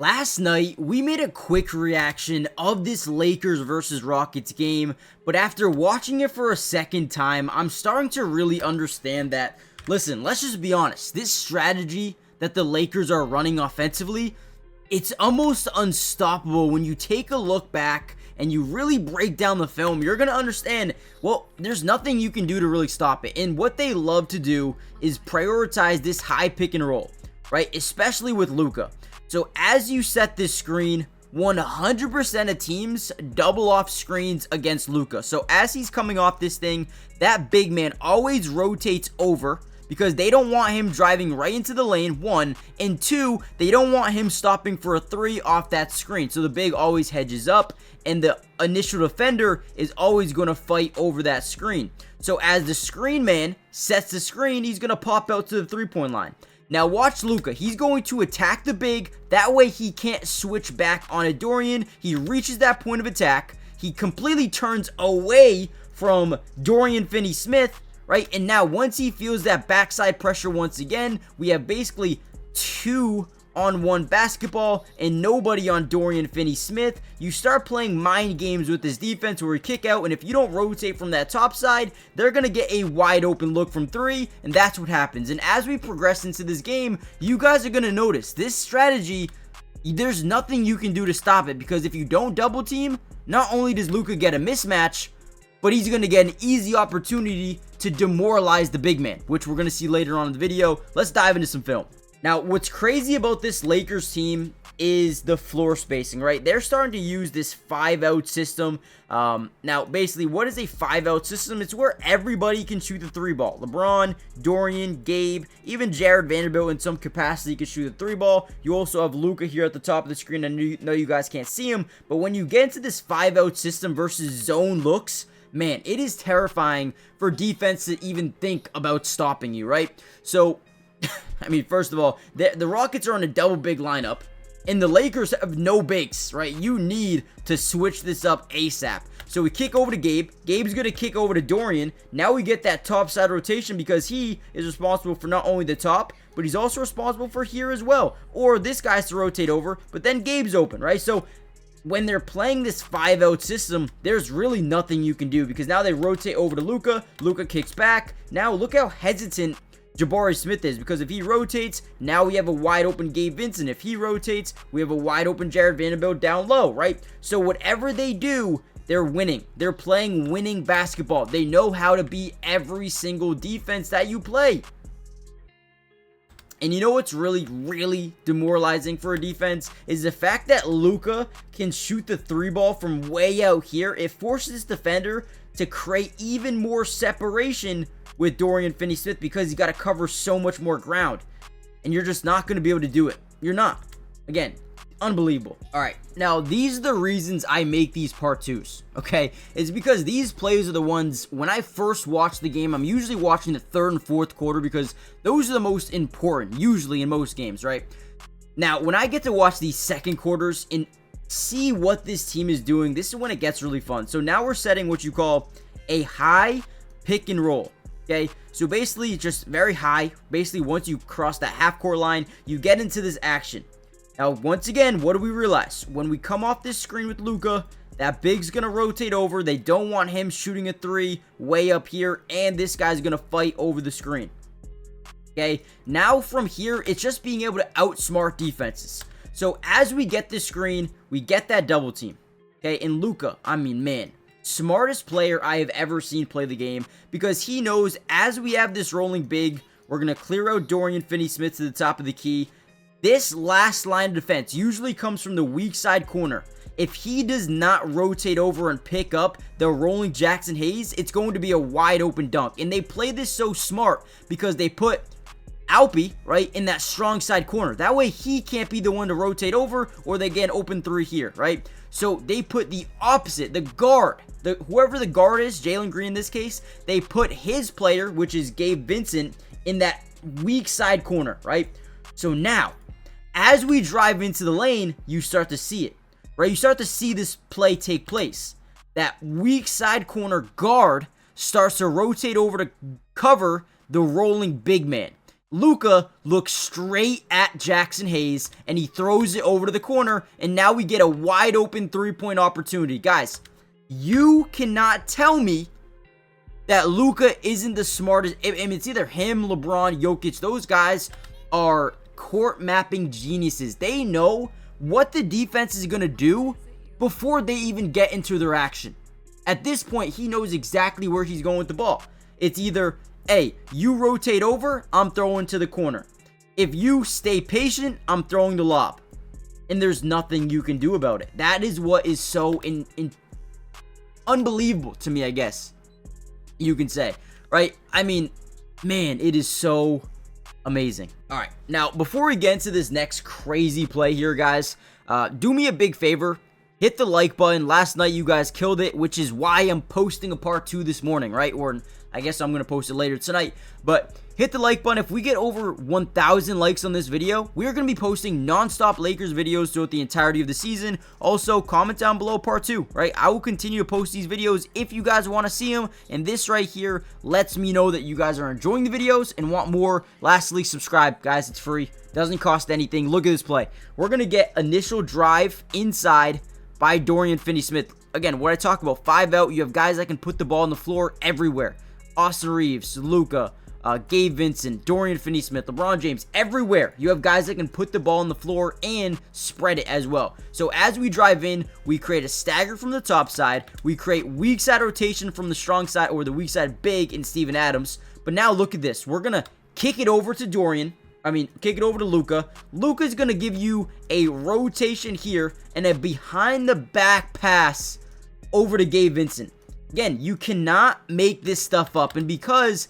Last night, we made a quick reaction of this Lakers versus Rockets game, but after watching it for a second time, I'm starting to really understand that, listen, let's just be honest, this strategy that the Lakers are running offensively, it's almost unstoppable. When you take a look back and you really break down the film, you're going to understand, well, there's nothing you can do to really stop it. And what they love to do is prioritize this high pick and roll, right? Especially with LUKA. So as you set this screen, 100% of teams double off screens against LUKA. So as he's coming off this thing, that big man always rotates over because they don't want him driving right into the lane, one, and two, they don't want him stopping for a three off that screen. So the big always hedges up, and the initial defender is always going to fight over that screen. So as the screen man sets the screen, he's going to pop out to the three-point line. Now watch LUKA. He's going to attack the big. That way he can't switch back on a Dorian. He reaches that point of attack. He completely turns away from Dorian Finney-Smith, right? And now once he feels that backside pressure once again, we have basically 2-on-1 basketball and nobody on Dorian Finney-Smith. You start playing mind games with this defense where we kick out, and if you don't rotate from that top side, they're going to get a wide open look from three, and that's what happens. And as we progress into this game, you guys are going to notice this strategy, there's nothing you can do to stop it, because if you don't double team, not only does LUKA get a mismatch, but he's going to get an easy opportunity to demoralize the big man, which we're going to see later on in the video. Let's dive into some film. Now, what's crazy about this Lakers team is the floor spacing, right? They're starting to use this 5-out system. Now, basically, what is a 5-out system? It's where everybody can shoot the three ball. LeBron, Dorian, Gabe, even Jared Vanderbilt in some capacity can shoot the three ball. You also have LUKA here at the top of the screen. I know you guys can't see him, but when you get into this 5-out system versus zone looks, man, it is terrifying for defense to even think about stopping you, right? So, I mean, first of all, the Rockets are on a double big lineup, and the Lakers have no bigs, right? You need to switch this up ASAP. So we kick over to Gabe. Gabe's going to kick over to Dorian. Now we get that top side rotation because he is responsible for not only the top, but he's also responsible for here as well. Or this guy's to rotate over, but then Gabe's open, right? So when they're playing this 5-out system, there's really nothing you can do because now they rotate over to LUKA. LUKA kicks back. Now look how hesitant Jabari Smith is, because if he rotates, now we have a wide open Gabe Vincent. If he rotates, we have a wide open Jared Vanderbilt down low, right? So whatever they do, they're winning. They're playing winning basketball. They know how to beat every single defense that you play. And you know what's really, really demoralizing for a defense is the fact that LUKA can shoot the three ball from way out here. It forces this defender to create even more separation with Dorian Finney-Smith because he's got to cover so much more ground. And you're just not going to be able to do it. You're not. Again, unbelievable. All right, now these are the reasons I make these part twos, okay? It's because these plays are the ones, when I first watch the game, I'm usually watching the third and fourth quarter because those are the most important, usually in most games, right? Now, when I get to watch these second quarters and see what this team is doing, this is when it gets really fun. So now we're setting what you call a high pick and roll. Okay, so basically just very high. Basically, once you cross that half-court line, you get into this action. Now, once again, what do we realize? When we come off this screen with LUKA, that big's going to rotate over. They don't want him shooting a three way up here, and this guy's going to fight over the screen. Okay, now from here, it's just being able to outsmart defenses. So as we get this screen, we get that double team. Okay, and LUKA, I mean, man, smartest player I have ever seen play the game, because he knows as we have this rolling big, we're going to clear out Dorian Finney-Smith to the top of the key. This last line of defense usually comes from the weak side corner. If he does not rotate over and pick up the rolling Jackson Hayes, it's going to be a wide open dunk. And they play this so smart because they put Alpi, right, in that strong side corner. That way he can't be the one to rotate over, or they get an open three here, right? So they put the opposite, the guard, whoever the guard is, Jalen Green in this case, they put his player, which is Gabe Vincent, in that weak side corner, right? So now, as we drive into the lane, you start to see it, right? You start to see this play take place. That weak side corner guard starts to rotate over to cover the rolling big man. LUKA looks straight at Jackson Hayes, and he throws it over to the corner, and now we get a wide open three-point opportunity. Guys, you cannot tell me that LUKA isn't the smartest. I mean, it's either him, LeBron, Jokic. Those guys are court mapping geniuses. They know what the defense is going to do before they even get into their action. At this point, he knows exactly where he's going with the ball. It's either, hey, you rotate over, I'm throwing to the corner. If you stay patient, I'm throwing the lob. And there's nothing you can do about it. That is what is so unbelievable to me, I guess you can say, right? I mean, man, it is so amazing. All right, now before we get into this next crazy play here, guys, do me a big favor. Hit the like button. Last night you guys killed it, which is why I'm posting a part 2 this morning, right? Or I guess I'm going to post it later tonight. But hit the like button. If we get over 1,000 likes on this video, we are going to be posting non-stop Lakers videos throughout the entirety of the season. Also, comment down below part 2, right? I will continue to post these videos if you guys want to see them. And this right here lets me know that you guys are enjoying the videos and want more. Lastly, subscribe. Guys, it's free. Doesn't cost anything. Look at this play. We're going to get initial drive inside by Dorian Finney-Smith. Again, what I talk about, 5 out. You have guys that can put the ball on the floor everywhere. Austin Reeves, LUKA, Gabe Vincent, Dorian Finney-Smith, LeBron James, everywhere. You have guys that can put the ball on the floor and spread it as well. So as we drive in, we create a stagger from the top side. We create weak side rotation from the strong side, or the weak side big in Steven Adams. But now look at this. We're going to kick it over to kick it over to LUKA. LUKA's going to give you a rotation here and a behind the back pass over to Gabe Vincent. Again, you cannot make this stuff up. And because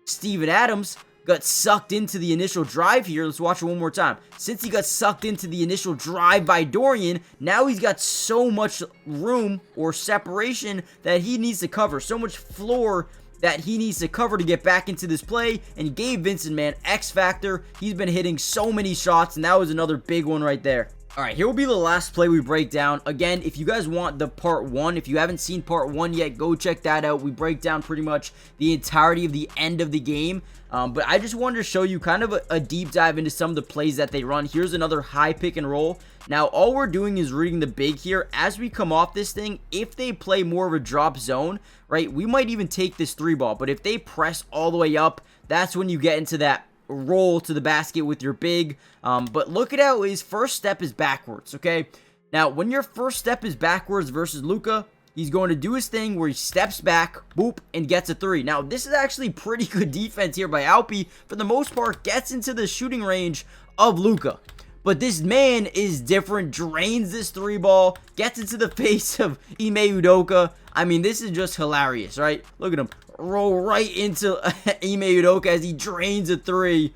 Steven Adams got sucked into the initial drive here, let's watch it one more time. Since he got sucked into the initial drive by Dorian, now he's got so much room or separation that he needs to cover. So much floor that he needs to cover to get back into this play. And Gabe Vincent, man, X factor. He's been hitting so many shots, and that was another big one right there. All right, here will be the last play we break down. Again, if you guys want the part 1, if you haven't seen part 1 yet, go check that out. We break down pretty much the entirety of the end of the game. But I just wanted to show you kind of a deep dive into some of the plays that they run. Here's another high pick and roll. Now, all we're doing is reading the big here. As we come off this thing, if they play more of a drop zone, right, we might even take this 3-ball. But if they press all the way up, that's when you get into that roll to the basket with your big. But look at how his first step is backwards, okay? Now, when your first step is backwards versus LUKA, he's going to do his thing where he steps back, boop, and gets a 3. Now, this is actually pretty good defense here by Alpi. For the most part, gets into the shooting range of LUKA. But this man is different, drains this 3-ball, gets into the face of Ime Udoka. I mean, this is just hilarious, right? Look at him roll right into Ime Udoka as he drains a 3.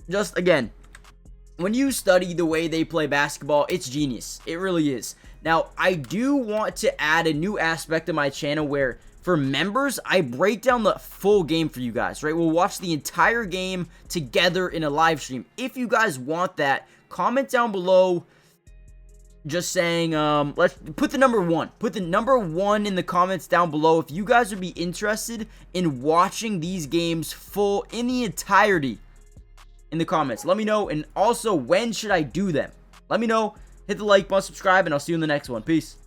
Just, again, when you study the way they play basketball, it's genius. It really is. Now, I do want to add a new aspect of my channel where, for members, I break down the full game for you guys, right? We'll watch the entire game together in a live stream. If you guys want that, comment down below just saying, let's put the number 1. Put the number 1 in the comments down below if you guys would be interested in watching these games full in the entirety in the comments. Let me know, and also, when should I do them? Let me know. Hit the like button, subscribe, and I'll see you in the next one. Peace.